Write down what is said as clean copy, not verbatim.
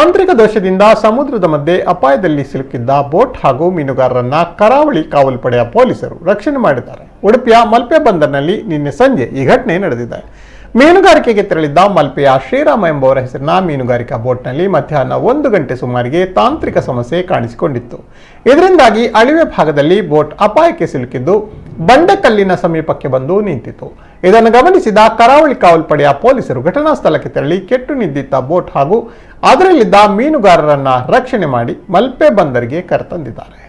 ತಾಂತ್ರಿಕ ದೋಷದಿಂದ ಸಮುದ್ರದ ಮಧ್ಯೆ ಅಪಾಯದಲ್ಲಿ ಸಿಲುಕಿದ್ದ ಬೋಟ್ ಹಾಗೂ ಮೀನುಗಾರರನ್ನ ಕರಾವಳಿ ಕಾವಲು ಪಡೆಯ ಪೊಲೀಸರು ರಕ್ಷಣೆ ಮಾಡಿದ್ದಾರೆ. ಉಡುಪಿಯ ಮಲ್ಪೆ ಬಂದರಿನಲ್ಲಿ ನಿನ್ನೆ ಸಂಜೆ ಈ ಘಟನೆ ನಡೆದಿದೆ. ಮೀನುಗಾರಿಕೆಗೆ ತೆರಳಿದ್ದ ಮಲ್ಪೆಯ ಶ್ರೀರಾಮ ಎಂಬುವರ ಹೆಸರಿನ ಮೀನುಗಾರಿಕಾ ಬೋಟ್ನಲ್ಲಿ ಮಧ್ಯಾಹ್ನ 1 ಗಂಟೆ ಸುಮಾರಿಗೆ ತಾಂತ್ರಿಕ ಸಮಸ್ಯೆ ಕಾಣಿಸಿಕೊಂಡಿತ್ತು. ಇದರಿಂದಾಗಿ ಅಳಿವೆ ಭಾಗದಲ್ಲಿ ಬೋಟ್ ಅಪಾಯಕ್ಕೆ ಸಿಲುಕಿದ್ದು ಬಂಡೆಕಲ್ಲಿನ ಸಮೀಪಕ್ಕೆ ಬಂದು ನಿಂತಿತು. ಇದನ್ನು ಗಮನಿಸಿದ ಕರಾವಳಿ ಕಾವಲು ಪಡೆಯ ಪೊಲೀಸರು ಘಟನಾ ಸ್ಥಳಕ್ಕೆ ತೆರಳಿ ಕೆಟ್ಟು ನಿಂತಿದ್ದ ಬೋಟ್ ಹಾಗೂ ಅದರಲ್ಲಿದ್ದ ಮೀನುಗಾರರನ್ನ ರಕ್ಷಣೆ ಮಾಡಿ ಮಲ್ಪೆ ಬಂದರಿಗೆ ಕರೆತಂದಿದ್ದಾರೆ.